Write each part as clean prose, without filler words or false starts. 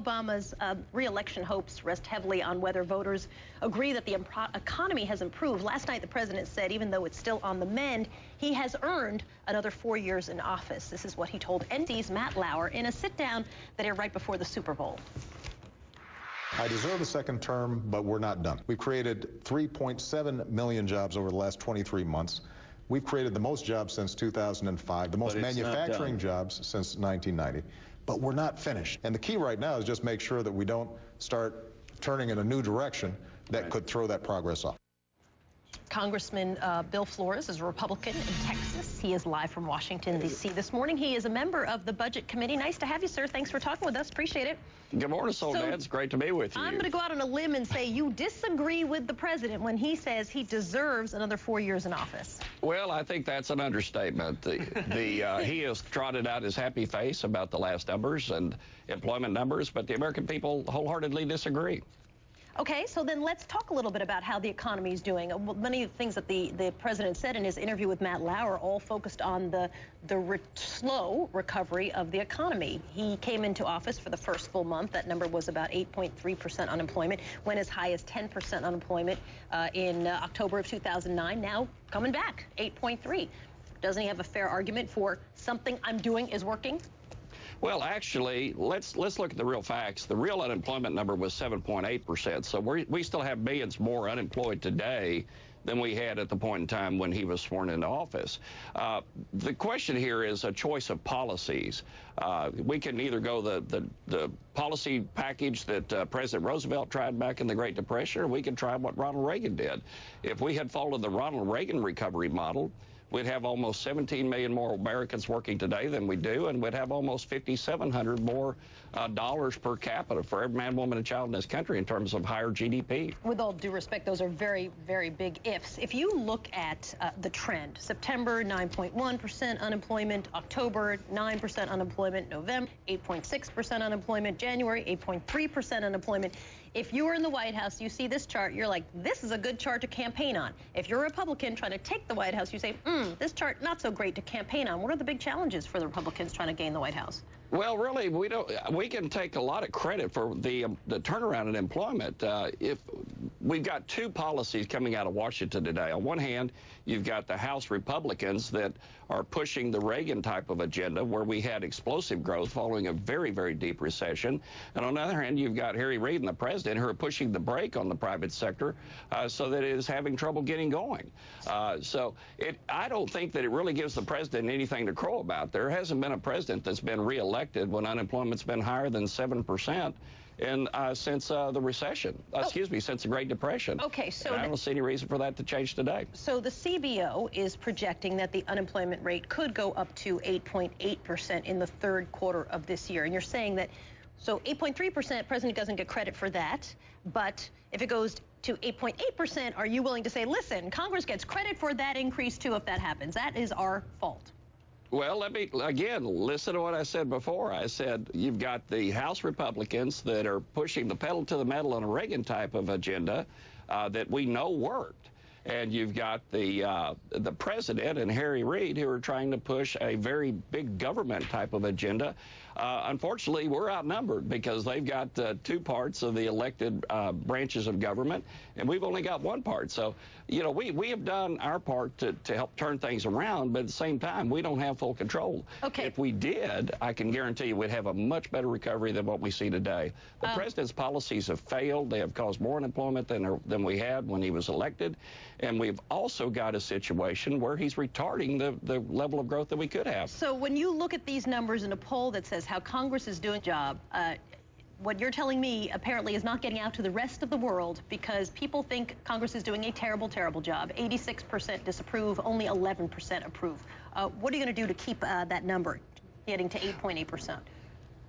Obama's re-election hopes rest heavily on whether voters agree that the economy has improved. Last night, the president said even though it's still on the mend, he has earned another 4 years in office. This is what he told NBC's Matt Lauer in a sit-down that aired right before the Super Bowl. I deserve a second term, but we're not done. We've created 3.7 million jobs over the last 23 months. We've created the most jobs since 2005, the most manufacturing jobs since 1990. But we're not finished. And the key right now is just make sure that we don't start turning in a new direction that could throw that progress off. Congressman Bill Flores is a Republican in Texas. He is live from Washington, D.C. this morning. He is a member of the Budget Committee. Nice to have you, sir. Thanks for talking with us. Appreciate it. Good morning, Soledad. It's great to be with you. I'm going to go out on a limb and say you disagree with the president when he says he deserves another 4 years in office. Well, I think that's an understatement. He has trotted out his happy face about the last numbers and employment numbers, but the American people wholeheartedly disagree. Okay, so then let's talk a little bit about how the economy is doing. Many of the things that the president said in his interview with Matt Lauer all focused on the slow recovery of the economy. He came into office for the first full month. That number was about 8.3% unemployment, went as high as 10% unemployment in October of 2009. Now coming back, 8.3. Doesn't he have a fair argument for something I'm doing is working? Well, actually, let's look at the real facts. The real unemployment number was 7.8%. So we still have millions more unemployed today than we had at the point in time when he was sworn into office. The question here is a choice of policies. We can either go the policy package that President Roosevelt tried back in the Great Depression, or we can try what Ronald Reagan did. If we had followed the Ronald Reagan recovery model, we'd have almost 17 million more Americans working today than we do, and we'd have almost 5,700 more dollars per capita for every man, woman, and child in this country in terms of higher GDP. With all due respect, those are very, very big ifs. If you look at the trend, September, 9.1% unemployment, October, 9% unemployment, November, 8.6% unemployment, January, 8.3% unemployment. If you were in the White House, you see this chart, you're like, this is a good chart to campaign on. If you're a Republican trying to take the White House, you say, this chart not so great to campaign on. What are the big challenges for the Republicans trying to gain the White House? Well, really, we can take a lot of credit for the turnaround in employment. If we've got two policies coming out of Washington today. On one hand, you've got the House Republicans that are pushing the Reagan type of agenda, where we had explosive growth following a very, very deep recession. And on the other hand, you've got Harry Reid and the president who are pushing the brake on the private sector so that it is having trouble getting going. I don't think that it really gives the president anything to crow about. There hasn't been a president that's been reelected when unemployment's been higher than 7% since the recession. Excuse me, since the Great Depression. Okay, so I don't see any reason for that to change today. So the CBO is projecting that the unemployment rate could go up to 8.8% in the third quarter of this year. And you're saying that, so 8.3%, president doesn't get credit for that. But if it goes to 8.8%, are you willing to say, listen, Congress gets credit for that increase too if that happens? That is our fault. Well, let me, again, listen to what I said before. I said you've got the House Republicans that are pushing the pedal to the metal on a Reagan type of agenda that we know worked. And you've got the president and Harry Reid who are trying to push a very big government type of agenda. Unfortunately, we're outnumbered because they've got two parts of the elected branches of government, and we've only got one part. So, you know, we have done our part to help turn things around, but at the same time, we don't have full control. Okay. If we did, I can guarantee you we'd have a much better recovery than what we see today. The president's policies have failed. They have caused more unemployment than we had when he was elected. And we've also got a situation where he's retarding the level of growth that we could have. So when you look at these numbers in a poll that says how Congress is doing a job, what you're telling me apparently is not getting out to the rest of the world because people think Congress is doing a terrible, terrible job. 86% disapprove, only 11% approve. What are you going to do to keep that number getting to 8.8%?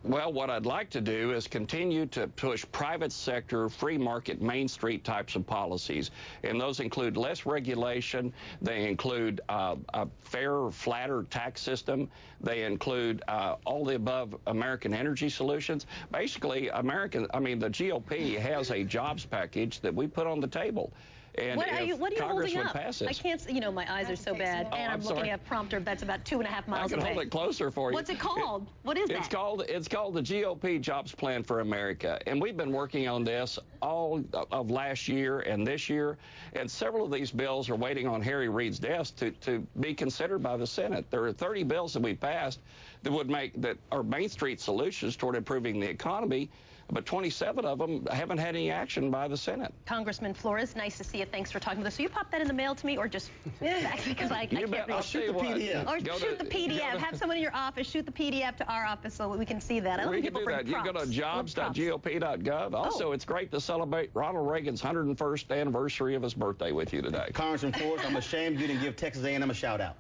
Well, what I'd like to do is continue to push private sector, free market, Main Street types of policies. And those include less regulation. They include a fairer, flatter tax system. They include all the above American energy solutions. Basically, the GOP has a jobs package that we put on the table. And what are you Congress holding would up? pass this. I can't, my eyes are so bad, and I'm looking at a prompter that's about 2.5 miles away. I can hold it closer for you. What's it called? What is that? It's called the GOP Jobs Plan for America, and we've been working on this all of last year and this year, and several of these bills are waiting on Harry Reid's desk to be considered by the Senate. There are 30 bills that we passed that are Main Street solutions toward improving the economy, but 27 of them haven't had any action by the Senate. Congressman Flores, nice to see you. Thanks for talking with us. So you pop that in the mail to me, or just because I can't read. I'll shoot the PDF. Or shoot the PDF. Have someone in your office shoot the PDF to our office so we can see that. I We can do that. You go to jobs.gop.gov. Also, it's great to celebrate Ronald Reagan's 101st anniversary of his birthday with you today. Congressman Flores, I'm ashamed you didn't give Texas A&M a shout out.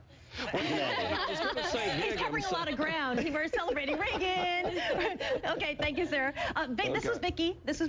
I was going to say he's covering a lot of ground. We're celebrating Reagan. Okay, thank you, sir. This is Vicki. This is